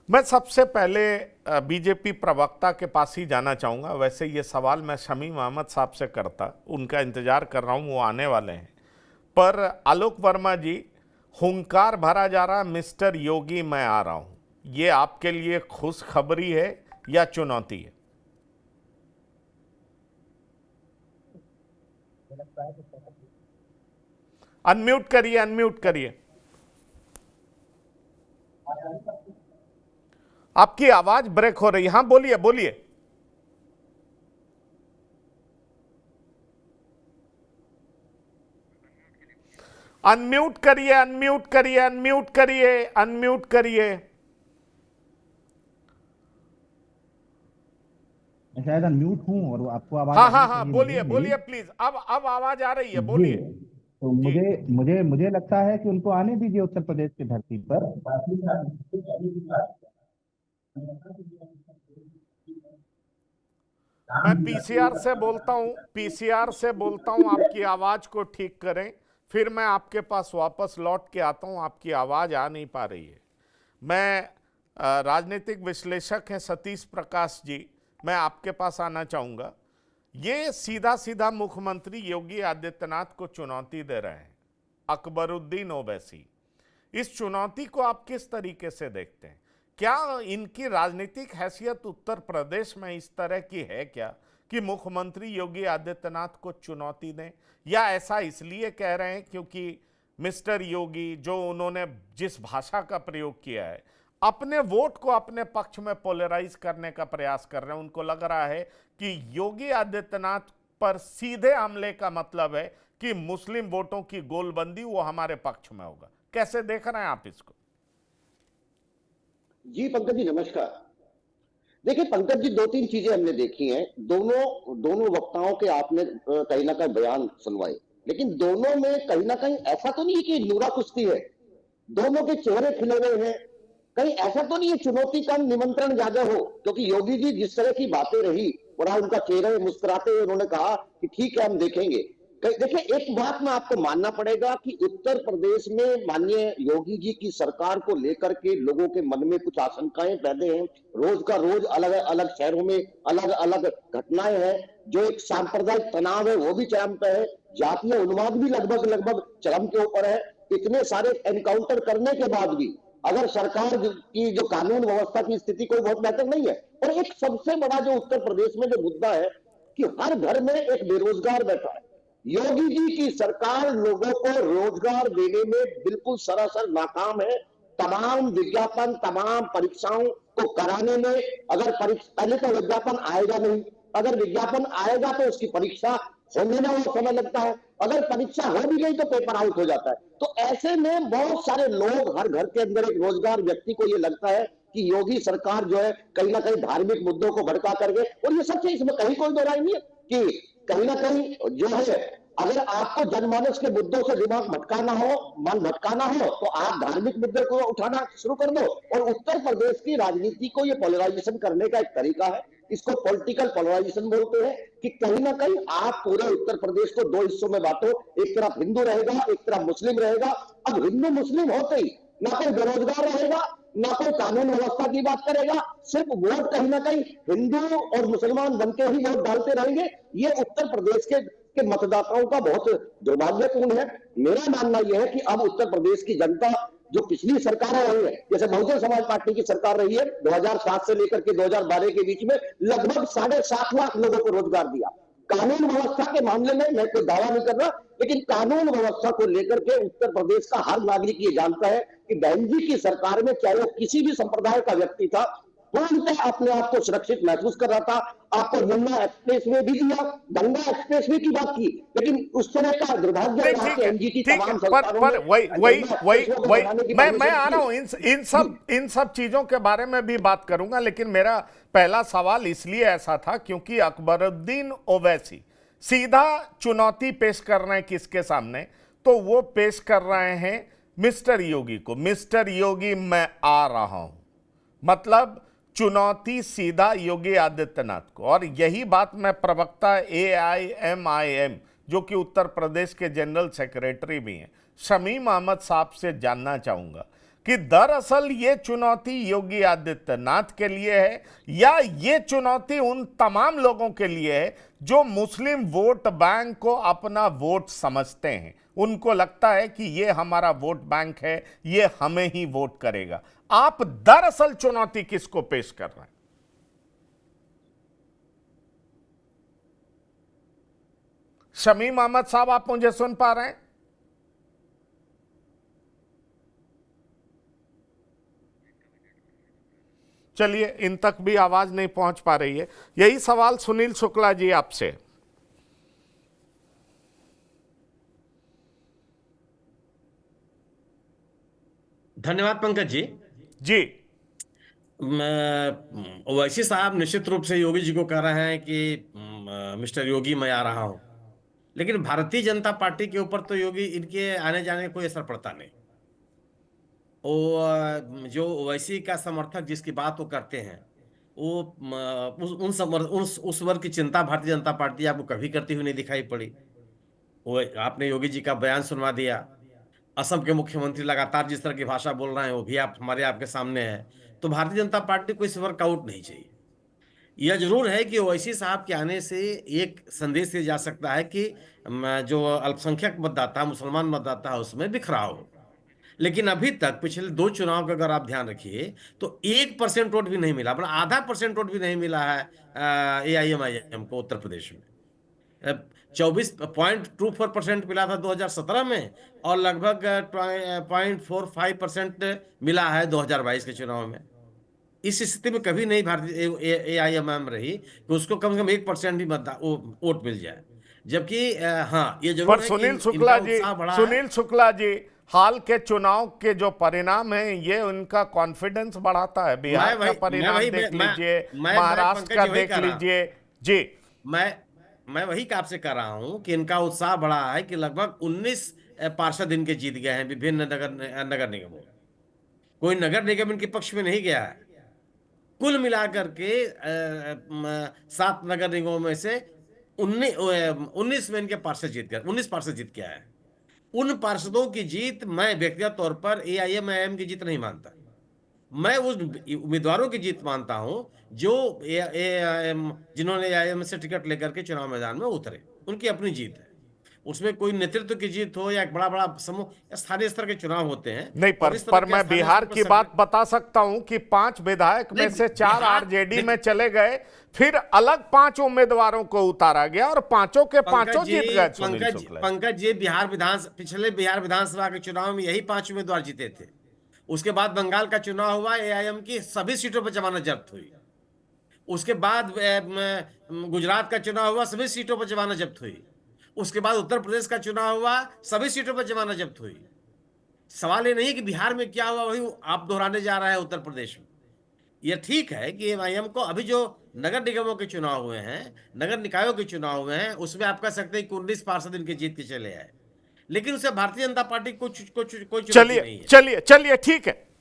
मैं सबसे पहले बीजेपी प्रवक्ता के पास ही जाना चाहूँगा। वैसे ये सवाल मैं शमीम अहमद साहब से करता, उनका इंतज़ार कर रहा हूँ, वो आने वाले हैं। पर आलोक वर्मा जी, हुंकार भरा जा रहा मिस्टर योगी मैं आ रहा हूँ, ये आपके लिए खुशखबरी है या चुनौती है? अनम्यूट करिए, अनम्यूट करिए। आपकी आवाज ब्रेक हो रही है। हाँ बोलिए बोलिए। अनम्यूट करिए, अनम्यूट करिए, अनम्यूट करिए, अनम्यूट करिए। मैं शायद अनम्यूट हूँ और आपको आवाज हाँ आ हाँ रही हाँ, चाहिए मुझे बोलिए मेरी। बोलिए प्लीज। अब आवाज आ रही है, जी। बोलिए। तो जी। मुझे मुझे मुझे लगता है कि उनको आने दीजिए उत्तर प्रदेश की धरती पर। मैं पीसीआर से बोलता हूं, पीसीआर से बोलता हूं, आपकी आवाज को ठीक करें। फिर मैं आपके पास वापस लौट के आता हूं, आपकी आवाज आ नहीं पा रही है। मैं राजनीतिक विश्लेषक हैं सतीश प्रकाश जी, मैं आपके पास आना चाहूंगा। ये सीधा सीधा मुख्यमंत्री योगी आदित्यनाथ को चुनौती दे रहे हैं, अकबरुद्दीन ओवैसी। इस चुनौती को आप किस तरीके से देखते हैं? क्या इनकी राजनीतिक हैसियत उत्तर प्रदेश में इस तरह की है क्या कि मुख्यमंत्री योगी आदित्यनाथ को चुनौती दें, या ऐसा इसलिए कह रहे हैं क्योंकि मिस्टर योगी जो उन्होंने जिस भाषा का प्रयोग किया है, अपने वोट को अपने पक्ष में पोलराइज करने का प्रयास कर रहे हैं? उनको लग रहा है कि योगी आदित्यनाथ पर सीधे हमले का मतलब है कि मुस्लिम वोटों की गोलबंदी वो हमारे पक्ष में होगा। कैसे देख रहे हैं आप इसको? जी पंकज जी नमस्कार। देखिए पंकज जी, दो तीन चीजें हमने देखी हैं। दोनों दोनों वक्ताओं के आपने कहीं ना कहीं बयान सुनवाए, लेकिन दोनों में कहीं ना कहीं ऐसा तो नहीं है कि नूरा कुश्ती है। दोनों के चेहरे खिले हुए हैं। कहीं ऐसा तो नहीं है चुनौती का निमंत्रण ज्यादा हो, क्योंकि योगी जी जिस तरह की बातें रही और आज उनका चेहरे मुस्कुराते हुए उन्होंने कहा कि ठीक है हम देखेंगे। देखिए एक बात में आपको मानना पड़ेगा कि उत्तर प्रदेश में माननीय योगी जी की सरकार को लेकर के लोगों के मन में कुछ आशंकाएं पैदा हैं। रोज का रोज अलग अलग शहरों में अलग अलग घटनाएं हैं। जो एक सांप्रदायिक तनाव है वो भी चरम पे है। जातीय उन्माद भी लगभग लगभग चरम के ऊपर है। इतने सारे एनकाउंटर करने के बाद भी अगर सरकार की जो कानून व्यवस्था की स्थिति कोई बहुत बेहतर नहीं है। और एक सबसे बड़ा जो उत्तर प्रदेश में जो मुद्दा है कि हर घर में एक बेरोजगार बैठा है। योगी जी की सरकार लोगों को रोजगार देने में बिल्कुल सरासर नाकाम है। तमाम विज्ञापन, तमाम परीक्षाओं को कराने में, अगर परीक्षा पहले तो विज्ञापन आएगा नहीं, अगर विज्ञापन आएगा तो उसकी परीक्षा होने में वो समय लगता है, अगर परीक्षा हो भी गई तो पेपर आउट हो जाता है। तो ऐसे में बहुत सारे लोग, हर घर के अंदर एक रोजगार व्यक्ति को ये लगता है कि योगी सरकार जो है कहीं ना कहीं धार्मिक मुद्दों को भड़का करके, और ये सच है, इसमें कहीं कोई दो राय नहीं है कि कहीं ना कहीं जो है अगर आपको जनमानस के मुद्दों से दिमाग भटकाना हो, मन भटकाना हो, तो आप धार्मिक मुद्दे को उठाना शुरू कर दो। और उत्तर प्रदेश की राजनीति को ये पोलराइजेशन करने का एक तरीका है। इसको पॉलिटिकल पोलराइजेशन बोलते हैं कि कहीं ना कहीं आप पूरे उत्तर प्रदेश को दो हिस्सों में बांटो। एक तरफ हिंदू रहेगा, एक तरफ मुस्लिम रहेगा। अब हिंदू मुस्लिम होते ही ना कोई बेरोजगार रहेगा, ना कोई कानून व्यवस्था की बात करेगा। सिर्फ वोट कहीं ना कहीं हिंदू और मुसलमान बनके ही वोट डालते रहेंगे। ये उत्तर प्रदेश के मतदाताओं का बहुत दुर्भाग्यपूर्ण है। मेरा मानना यह है कि अब उत्तर प्रदेश की जनता, जो पिछली सरकारें रही है, जैसे बहुजन समाज पार्टी की सरकार रही है 2007 से लेकर के 2012 के बीच में, लगभग 7.5 लाख लोगों को रोजगार दिया। कानून व्यवस्था के मामले में मैं कोई दावा नहीं कर रहा, लेकिन कानून व्यवस्था को लेकर के उत्तर प्रदेश का हर नागरिक ये जानता है कि बहन जी की सरकार में चाहे वो किसी भी संप्रदाय का व्यक्ति था, पूर्णतः अपने आप को सुरक्षित महसूस कर रहा था। आपको यमुना एक्सप्रेस वे भी दिया, गंगा एक्सप्रेस वे की बात की, लेकिन उस तरह का दुर्भाग्य नहीं, रहा ठीक कि है, एनजीटी ठीक है। तमाम पर संस्थानों पर ने वही वही गंगा वही एक्सप्रेस वे को वही बनाने की मैं परमिशन आ रहा दी। हूं, इन सब चीजों के बारे में भी बात करूंगा, लेकिन मेरा पहला सवाल इसलिए ऐसा था क्योंकि अकबरुद्दीन ओवैसी सीधा चुनौती पेश कर रहे हैं किसके सामने? तो वो पेश कर रहे हैं मिस्टर योगी को। मिस्टर योगी मैं आ रहा हूं, मतलब चुनौती सीधा योगी आदित्यनाथ को। और यही बात मैं प्रवक्ता AIMIM, जो कि उत्तर प्रदेश के जनरल सेक्रेटरी भी हैं, शमीम अहमद साहब से जानना चाहूंगा कि दरअसल ये चुनौती योगी आदित्यनाथ के लिए है या ये चुनौती उन तमाम लोगों के लिए है जो मुस्लिम वोट बैंक को अपना वोट समझते हैं। उनको लगता है कि ये हमारा वोट बैंक है, ये हमें ही वोट करेगा। आप दरअसल चुनौती किसको पेश कर रहे हैं? शमीम अहमद साहब, आप मुझे सुन पा रहे हैं? चलिए, इन तक भी आवाज नहीं पहुंच पा रही है। यही सवाल सुनील शुक्ला जी आपसे। धन्यवाद पंकज जी। जी, ओवैसी साहब निश्चित रूप से योगी जी को कह रहे हैं कि मिस्टर योगी मैं आ रहा हूं, लेकिन भारतीय जनता पार्टी के ऊपर तो योगी इनके आने जाने का कोई असर पड़ता नहीं। वो जो ओवैसी का समर्थक जिसकी बात वो करते हैं, वो उस वर्ग की चिंता भारतीय जनता पार्टी आपको कभी करती हुई नहीं दिखाई पड़ी। वो आपने योगी जी का बयान सुनवा दिया। असम के मुख्यमंत्री लगातार जिस तरह की भाषा बोल रहे हैं वो भी आप हमारे आपके सामने है। तो भारतीय जनता पार्टी को इस वर्कआउट नहीं चाहिए। यह जरूर है कि ओवैसी साहब के आने से एक संदेश दिया जा सकता है कि जो अल्पसंख्यक मतदाता मुसलमान मतदाता है उसमें बिखराव हो। लेकिन अभी तक पिछले 2 चुनाव का अगर आप ध्यान रखिए तो 1% वोट भी नहीं मिला, मतलब आधा % वोट भी नहीं मिला है AIMIM को उत्तर प्रदेश में। 24.24% मिला था 2017 में और लगभग 0.45% मिला है 2022 के चुनाव में। इस स्थिति में कभी नहीं भारतीय AIMIM रही कि उसको कम से कम 1% भी वोट मिल जाए। जबकि हाँ, ये जरूर पर है सुनील कि शुक्ला इनका जी, उत्साह बढ़ा है। सुनील शुक्ला जी, हाल के चुनाव के जो परिणाम हैं ये उनका कॉन्फिडेंस बढ़ाता है। बिहार का परिणाम देख लीजिए, महाराष्ट्र का देख लीजिए। जी, मैं वही का आपसे कह रहा हूं कि इनका उत्साह बढ़ा है कि लगभग 19 पार्षद इनके जीत गए हैं विभिन्न नगर निगमों। कोई नगर निगम इनके पक्ष में नहीं गया है। कुल मिलाकर के 7 नगर निगमों में से 19 में इनके पार्षद जीत गए, 19 पार्षद जीत के आए हैं। उन पार्षदों की जीत मैं व्यक्तिगत तौर पर AIMIM की जीत नहीं मानता। मैं उस उम्मीदवारों की जीत मानता हूं जो जिन्होंने AIM से टिकट लेकर के चुनाव मैदान में उतरे, उनकी अपनी जीत है। उसमें कोई नेतृत्व की जीत हो या एक बड़ा बड़ा समूह, स्थानीय स्तर के चुनाव होते हैं। नहीं, पर मैं बिहार की बात बता सकता हूं कि 5 विधायक में से 4 RJD में चले गए, फिर अलग 5 उम्मीदवारों को उतारा गया और पांचों के पांचों जीत गए। पंकज जी, पिछले बिहार विधानसभा के चुनाव में यही 5 उम्मीदवार जीते थे। उसके बाद बंगाल का चुनाव हुआ, AIM की सभी सीटों पर जमानत जब्त हुई। उसके बाद गुजरात का चुनाव हुआ, सभी सीटों पर जमानत जब्त हुई। उसके बाद उत्तर प्रदेश का चुनाव हुआ, सभी सीटों पर जमानत जब्त हुई। सवाल ये नहीं कि बिहार में क्या हुआ वही आप दोहराने जा रहे हैं उत्तर प्रदेश में। यह ठीक है कि AIM को अभी जो नगर निगमों के चुनाव हुए हैं, नगर निकायों के चुनाव हुए हैं, उसमें आप कह सकते हैं कि 19 पार्षद इनके जीत के चले आए, लेकिन उसे भारतीय जनता पार्टी को कोई चुनौती नहीं है। चलिए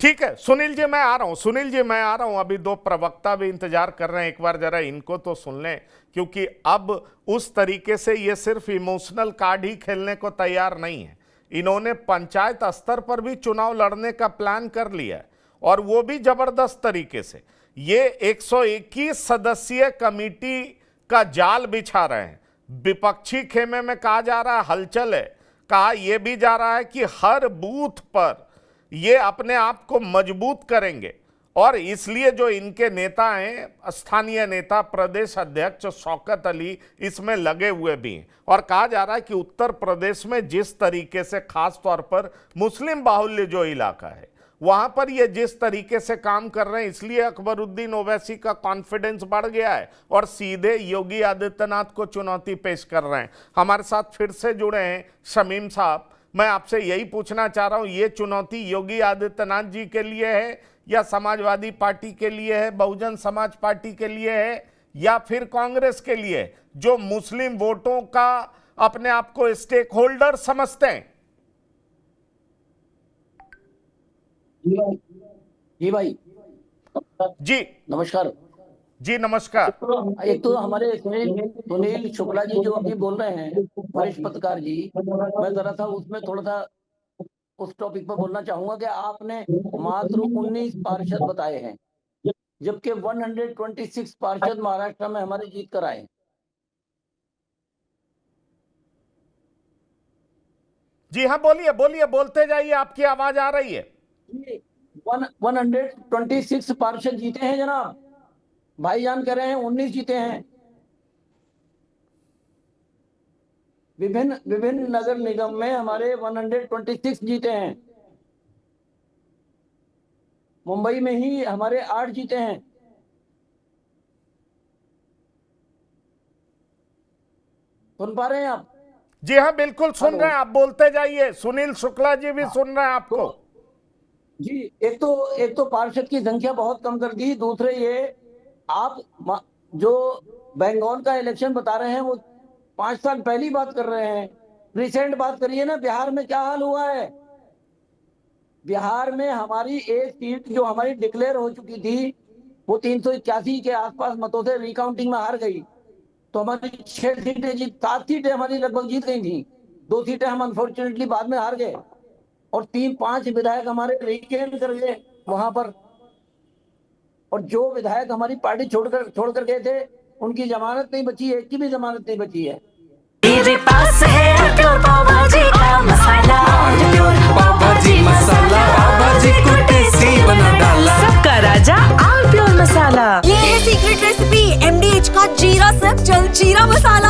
ठीक है सुनील जी, मैं आ रहा हूं। अभी 2 प्रवक्ता भी इंतजार कर रहे हैं, एक बार जरा इनको तो सुन लें, क्योंकि अब उस तरीके से ये सिर्फ इमोशनल कार्ड ही खेलने को तैयार नहीं है। इन्होंने पंचायत स्तर पर भी चुनाव लड़ने का प्लान कर लिया है और वो भी जबरदस्त तरीके से। ये 121 सदस्यीय कमेटी का जाल बिछा रहे हैं। विपक्षी खेमे में कहा जा रहा है हलचल है, कहा यह भी जा रहा है कि हर बूथ पर ये अपने आप को मजबूत करेंगे और इसलिए जो इनके नेता हैं, स्थानीय नेता प्रदेश अध्यक्ष शौकत अली इसमें लगे हुए भी हैं। और कहा जा रहा है कि उत्तर प्रदेश में जिस तरीके से खास तौर पर मुस्लिम बाहुल्य जो इलाका है वहां पर ये जिस तरीके से काम कर रहे हैं, इसलिए अकबरुद्दीन ओवैसी का कॉन्फिडेंस बढ़ गया है और सीधे योगी आदित्यनाथ को चुनौती पेश कर रहे हैं। हमारे साथ फिर से जुड़े हैं शमीम साहब। मैं आपसे यही पूछना चाह रहा हूं, ये चुनौती योगी आदित्यनाथ जी के लिए है या समाजवादी पार्टी के लिए है, बहुजन समाज पार्टी के लिए है या फिर कांग्रेस के लिए, जो मुस्लिम वोटों का अपने आप को स्टेक होल्डर समझते हैं? जी भाई जी नमस्कार। जी नमस्कार। एक तो हमारे सुनील शुक्ला जी जो अभी बोल रहे हैं, वरिष्ठ पत्रकार जी, मैं जरा सा उसमें थोड़ा सा उस टॉपिक पर बोलना चाहूंगा कि आपने मात्र 19 पार्षद बताए हैं, जबकि 126 पार्षद महाराष्ट्र में हमारे जीत कर आए। जी हाँ, बोलिए बोलिए, बोलते जाइए, आपकी आवाज आ रही है। 126 पार्षद जीते हैं जनाब, भाईजान कह रहे हैं 19 जीते हैं। विभिन्न नगर निगम में हमारे 126 जीते हैं। मुंबई में ही हमारे 8 जीते हैं। सुन पा रहे हैं आप? जी हाँ, बिल्कुल सुन रहे हैं, आप बोलते जाइए। सुनील शुक्ला जी भी सुन रहे हैं आपको। जी, एक तो पार्षद की संख्या बहुत कम कर दी। दूसरे ये आप जो बंगाल का इलेक्शन बता रहे हैं वो 5 साल पहली बात कर रहे हैं। रिसेंट बात करिए ना, बिहार में क्या हाल हुआ है। बिहार में हमारी एक सीट जो हमारी डिक्लेयर हो चुकी थी वो 381 के आसपास मतों से रिकाउंटिंग में हार गई। तो हमारी 7 सीटें हमारी लगभग जीत गई थी। 2 सीटें हम अनफॉर्चुनेटली बाद में हार गए और 3-5 विधायक हमारे रिगेन कर गए वहां पर। और जो विधायक हमारी पार्टी छोड़कर गए थे उनकी जमानत नहीं बची है, एक की भी जमानत नहीं बची है। मेरे पास है प्योर पाव भाजी का मसाला, प्योर पाव भाजी मसाला, पाव भाजी को टेस्टी बना डाला, सबका राजा आल प्योर मसाला। ये है सीक्रेट रेसिपी MDH का जीरा सब्ज जलजीरा मसाला।